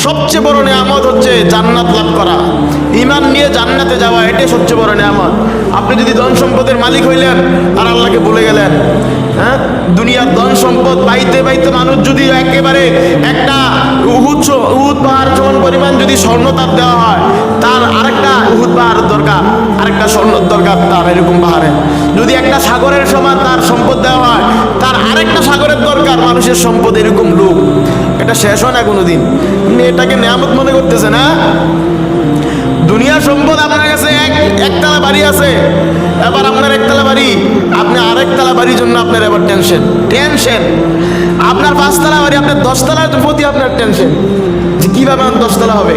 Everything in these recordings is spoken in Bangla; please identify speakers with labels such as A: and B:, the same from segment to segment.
A: সবচেয়ে বড় নিয়ামত হচ্ছে জান্নাত লাভ করা, ঈমান নিয়ে জান্নাতে যাওয়া, এটাই সবচেয়ে বড় নিয়ামত। আপনি যদি ধন সম্পদের মালিক হইলেন আর আল্লাহকে ভুলে গেলেন, হ্যাঁ, দুনিয়ার ধন সম্পদ পাইতে পাইতে মানুষ যদি একেবারে একটা উহুদ পাহাড় সমান পরিমাণ যদি স্বর্ণ তার দেওয়া হয়, তার আরেকটা উহুদ পাহাড় দরকার, আরেকটা স্বর্ণ দরকার তার, এরকম পাহাড়ে যদি একটা সাগরের সমান তার সম্পদ দেওয়া হয়, তার আরেকটা সাগরের দরকার মানুষের সম্পদ, এরকম লোক। এটা শেষ হয় না কোনোদিন। এটাকে নিয়ামত মনে করতেছে না? দুনিয়ার সম্পদ আপনার কাছে একতলা বাড়ি আছে, এবার আপনার একতলা বাড়ি, আপনি আরেকতলা বাড়ির জন্য আপনার এবার টেনশন। আপনার 5 তলা বাড়ি, আপনার 10 তলার প্রতি আপনার টেনশন যে কিভাবে আমার 10 তলা হবে।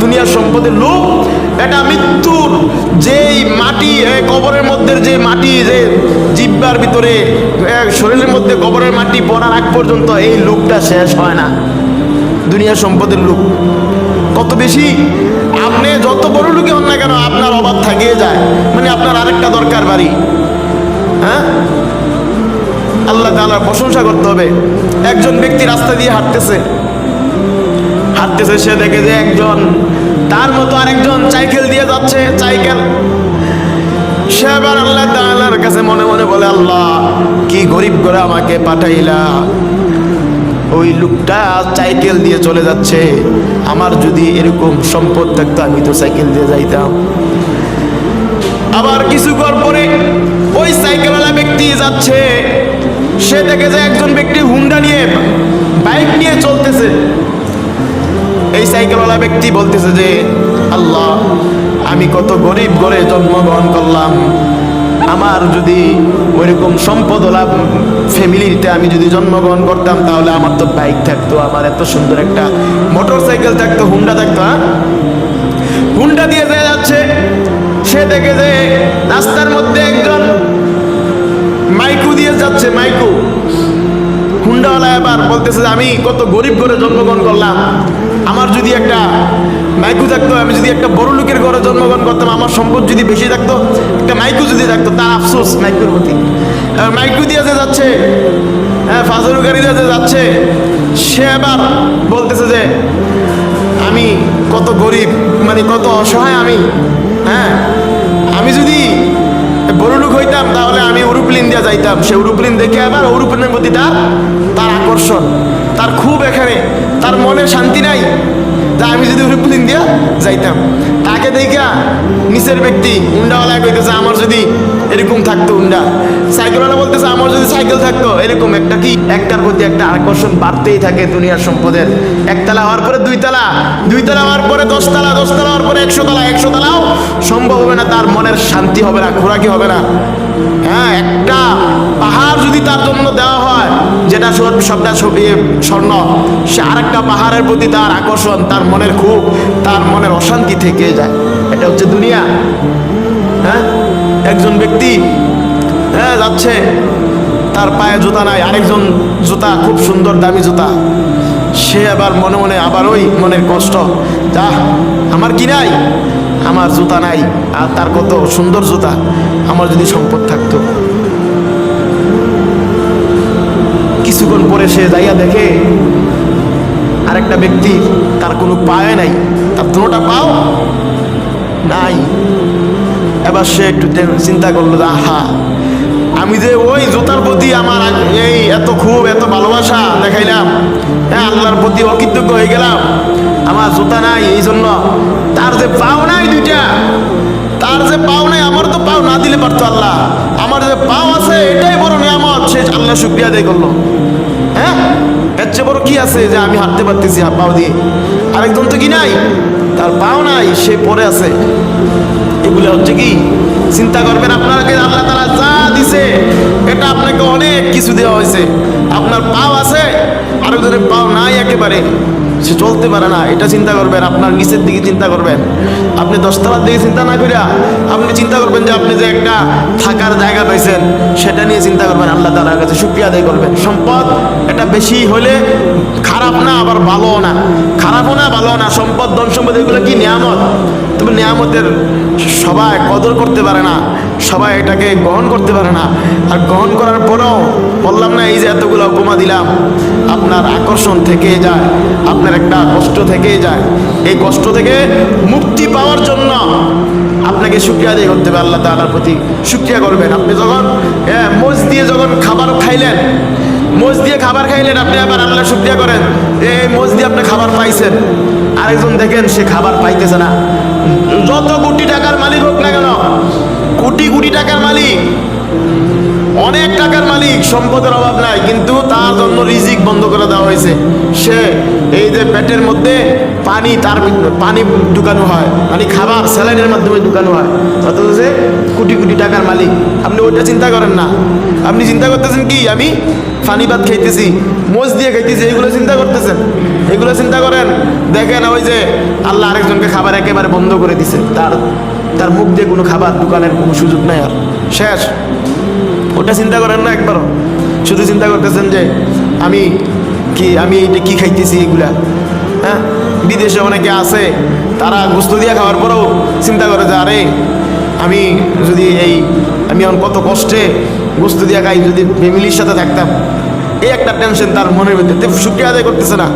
A: দুনিয়ার সম্পদের লোভ, এটা মৃত্যুর যেই মাটি, কবরের মধ্যে যে মাটি, যে জিহ্বার ভিতরে শরীরের মধ্যে কবরের মাটি পড়ার আগ পর্যন্ত এই লোভটা শেষ হয় না। দুনিয়ার সম্পদের লোভ কত বেশি, আপনি যত বড় লোকই হন না কেন আপনার অভাব থাকিয়ে যায়, মানে আপনার আরেকটা দরকার বাড়ি। হ্যাঁ, আল্লাহ তাআলার প্রশংসা করতে হবে। একজন ব্যক্তি রাস্তা দিয়ে হাঁটতেছে, সে দেখে যে একজন তার মতো আরেকজন সাইকেল দিয়ে যাচ্ছে, সাইকেল। সে আবার আল্লাহ তাআলার কাছে মনে মনে বলে, আল্লাহ কি গরিব করে আমাকে পাঠাইলা, ওই লোকটা সাইকেল দিয়ে চলে যাচ্ছে, আমার যদি এরকম সম্পদ থাকতো আমি তো সাইকেল দিয়ে যাইতাম। আবার কিছুক্ষণ পরে ওই সাইকেলওয়ালা ব্যক্তি যাচ্ছে, সে দেখে যে একজন ব্যক্তি হুন্ডা নিয়ে, বাইক নিয়ে চলতেছে। এই সাইকেলওয়ালা ব্যক্তি বলতেছে যে, আল্লাহ আমি কত গরিব ঘরে জন্মগ্রহণ করলাম, আমার যদি ওইরকম সম্পদওয়ালা ফ্যামিলিতে আমি যদি জন্মগ্রহণ করতাম, তাহলে আমার তো বাইক থাকতো, আমার এত সুন্দর একটা মোটর সাইকেল থাকতো, হুন্ডা থাকতো। হুন্ডা দিয়ে যাচ্ছে, সে দেখে যে রাস্তার মধ্যে একজন মাইকু দিয়ে যাচ্ছে, মাইকু। হুন্ডাওয়ালা এবার বলতেছে যে আমি কত গরিব ঘরে জন্মগ্রহণ করলাম, আমার যদি একটা মাইকু থাকতো, আমি যদি একটা বড় লোকের ঘরে জন্মগ্রহণ করতাম, আমার সম্পদ যদি বেশি থাকতো, একটা মাইকু যদি থাকতো, তার আফসোস মাইকুর প্রতি। মাইকু দিয়ে যে যাচ্ছে, হ্যাঁ, ফাজলু গাড়ি দিয়ে যে যাচ্ছে, সে এবার বলতেছে যে আমি কত গরিব, মানে কত অসহায় আমি। হ্যাঁ, আমি যদি বড় লোক হইতাম তাহলে আমি এরোপ্লেন দিয়ে যাইতাম। সে এরোপ্লেন দেখে আবার এরোপ্লেনের প্রতি তার আকর্ষণ, তার খুব, এখানে তার মনে শান্তি নাই যে আমি যদি এরোপ্লেন দিয়ে যাইতাম। তাকে দেখা নিচের ব্যক্তি হুন্ডাওয়ালা কইতেছে আমার যদি এরকম থাকতো হুন্ডা, সাইকেলওয়ালা বলতেছে আমার যদি সাইকেল থাকতো, এরকম একটা কি একটার প্রতি একটা আকর্ষণ বাড়তেই থাকে দুনিয়ার সম্পদের। একতলা হওয়ার পরে 2 তলা, 2 তলা হওয়ার পরে 10 তলা, 10 তলা হওয়ার পরে 100 তলা, 100 তলাও সম্ভব হবে না, তার মনের শান্তি হবে না, খোরাকি হবে না। হ্যাঁ, একটা পাহাড় যদি তার জন্য দেওয়া হয়, যেটা সবটা স্বর্ণ, সে আরেকটা পাহাড়ের প্রতি তার আকর্ষণ, তার মনের খুব, তার মনের অশান্তি থেকে যায়। এটা হচ্ছে দুনিয়া। হ্যাঁ, একজন ব্যক্তি, হ্যাঁ, যাচ্ছে, তার পায়ে জুতা নাই, আরেকজন জুতা, খুব সুন্দর দামি জুতা। সে আবার মনে মনে আবার ওই মনের কষ্ট, যা আমার কি নাই, আমার জুতা নাই, আর তার কত সুন্দর জুতা, আমার যদি সম্পদ থাকতো। কিছুক্ষণ পরে সে যাইয়া দেখে আরেকটা ব্যক্তি, তার কোনো পায়ে নাই, তার দুটোটা পাও নাই। এবার সে একটু চিন্তা করলো যে আহা, আমি যে ওই জুতার প্রতি আমার এই এত ভালোবাসা দেখাইলাম, হ্যাঁ, আল্লাহর প্রতি অকৃতজ্ঞ হয়ে গেলাম, আমার জুতা নাই, এই জন্য তার যে পাও নাই দুইটা, তার যে পাও নাই, আমার তো পাও না দিলে পারতো আল্লাহ, আমার যে পাও আছে এটাই বড় নিয়ামত। সে আল্লাহ শুকরিয়া আদায় করলো। হ্যাঁ, এর চেয়ে বড় কি আছে যে আমি হাঁটতে পারতেছি পাও দিয়ে, আরেকজন তো কি নাই, তার পাও নাই, সে পড়ে আছে। এগুলো হচ্ছে কি, চিন্তা করবেন আপনাকে আল্লাহ তাআলা যা দিছে, এটা আপনাকে অনেক কিছু দেওয়া হয়েছে। আপনার পাও আছে, আরেকজনের পাও নাই, একেবারে সে চলতে পারে না, এটা চিন্তা করবেন। আপনার নিচের দিকে চিন্তা করবেন, আপনি 10 তলার দিকে চিন্তা না করিয়া আপনি চিন্তা করবেন যে আপনি যে একটা থাকার জায়গা পাইছেন সেটা নিয়ে চিন্তা করবেন, আল্লাহ তাআলার কাছে শুকরিয়া আদায় করবেন। সম্পদ এটা বেশি হলে খারাপ না, আবার ভালোও না, খারাপও না ভালোও না। সম্পদ, ধন সম্পদ এগুলো কি নিয়ামত, তবে নিয়ামতের সবাই কদর করতে পারে না, সবাই এটাকে গ্রহণ করতে পারে না। আর গ্রহণ করার পরেও বললাম না, এই যে এতগুলো উপমা দিলাম, আপনার আকর্ষণ থেকে যায়, আপনার একটা কষ্ট থেকে যায়। এই কষ্ট থেকে মুক্তি পাওয়ার জন্য আপনাকে শুকরিয়া আদায় করতে হবে, আল্লাহ তাআলার প্রতি শুকরিয়া করবেন। আপনি যখন মোজ দিয়ে যখন খাবার খাইলেন, মোজ দিয়ে খাবার খাইলেন, আপনি আবার আল্লাহ শুকরিয়া করেন, এই মোজ দিয়ে আপনি খাবার পাইছেন। আরেকজন দেখেন সে খাবার পাইতেছে না, যত কোটি টাকার মালিক হোক না কেন, কোটি কোটি টাকার মালিক, অনেক টাকার মালিক, সম্পদের অভাব নাই, কিন্তু তার জন্য রিজিক বন্ধ করে দেওয়া হয়েছে। সে এই যে পেটের মধ্যে পানি, তার পানি ঢুকানো হয়, মানে খাবার স্যালাইনের মাধ্যমে ঢুকানো হয়, অথচ সে কোটি কোটি টাকার মালিক। আপনি ওইটা চিন্তা করেন না, আপনি চিন্তা করতেছেন কি আমি পানি ভাত খাইতেছি, মোজ দিয়ে খাইতেছি, এইগুলো চিন্তা করতেছেন। এগুলো চিন্তা করেন, দেখেন ওই যে আল্লাহ আরেকজনকে খাবার একেবারে বন্ধ করে দিছে, তার মুখ দিয়ে কোনো খাবার ঢুকানোর কোনো সুযোগ নাই, আর শেষ। ওটা চিন্তা করেন না একবারও, শুধু চিন্তা করতেছেন যে আমি এটা কি খাইতেছি এগুলা। হ্যাঁ, বিদেশে অনেকে আছে, তারা গোস্ত দিয়ে খাওয়ার পরেও চিন্তা করে যে আরে আমি যদি আমি এখন কত কষ্টে গোস্ত দিয়ে খাই, যদি ফ্যামিলির সাথে থাকতাম, এই একটা টেনশন তার মনের মধ্যে, শুকরিয়া আদায় করতেছে না।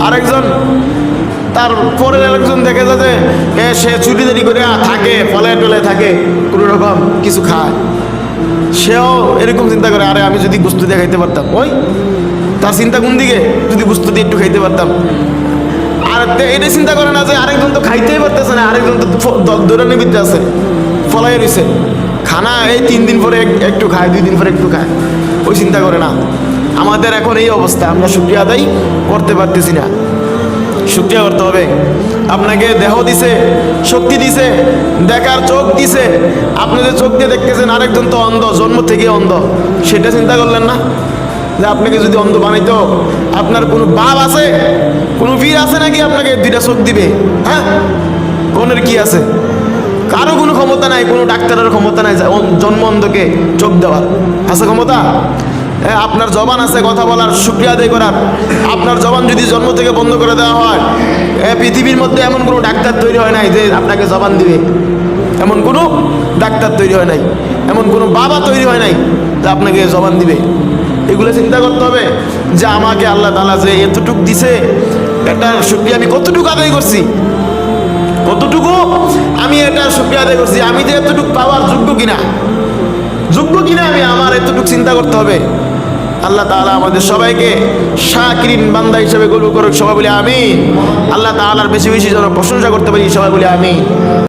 A: আরেকজন, তার পরের আরেকজন দেখে যাচ্ছে সে চুরিদারি করে থাকে, ফলে টলে থাকে, কোনো রকম কিছু খায়, সেও এরকম চিন্তা করে আরে আমি যদি গোস্ত দিয়ে খাইতে পারতাম। ওই তার চিন্তা কোন দিকে, যদি গোস্ত দিয়ে একটু খাইতে পারতাম। আর এটা চিন্তা করে না যে আরেকজন তো খাইতেই পারতেছে না, আরেকজন তো দৌড়ানোর ভিতরে আছে, ফলাই রয়েছে, খানা এই 3 দিন পরে একটু খায়, 2 দিন পরে একটু খায়, ওই চিন্তা করে না। আমাদের এখন এই অবস্থা, আমরা শুকরিয়া আদায় করতে পারতেছি না। শুকরিয়া করতে হবে। আপনাকে দেহ দিছে, শক্তি দিছে, দেখার চোখ দিছে, আপনি যে চোখ দিয়ে দেখতেছেন, আরেকজন তো অন্ধ, জন্ম থেকে অন্ধ, সেটা চিন্তা করলেন না যে আপনাকে যদি অন্ধ বানাইতো, আপনার কোনো বাপ আছে, কোনো বীর আছে নাকি আপনাকে 2টা চোখ দিবে? হ্যাঁ, কোনের কি আছে? কারো কোনো ক্ষমতা নাই, কোনো ডাক্তারের ক্ষমতা নাই জন্ম অন্ধকে চোখ দেওয়ার, আছে ক্ষমতা? আপনার জবান আছে কথা বলার, শুকরিয়া আদায় করার। আপনার জবান যদি জন্ম থেকে বন্ধ করে দেওয়া হয়, পৃথিবীর মধ্যে এমন কোনো ডাক্তার তৈরি হয় নাই যে আপনাকে জবান দিবে, এমন কোনো ডাক্তার তৈরি হয় নাই, এমন কোনো বাবা তৈরি হয় নাই যে আপনাকে জবান দিবে। এগুলো চিন্তা করতে হবে যে আমাকে আল্লাহ তাআলা যে এতটুক দিছে, এটা শুকরিয়া আমি কতটুকু আদায় করছি, কতটুকু আমি এটা শুকরিয়া আদায় করছি, আমি যে এতটুকু পাওয়ার যোগ্য কিনা, আমি আমার এতটুকু চিন্তা করতে হবে। আল্লাহ তাআলা আমাদের সবাইকে শাকিরিন বান্দা হিসেবে কবুল করুক, সবাই বলি আমিন। আল্লাহ তাআলার বেশি বেশি যেন প্রশংসা করতে পারি, সবাই বলি আমিন।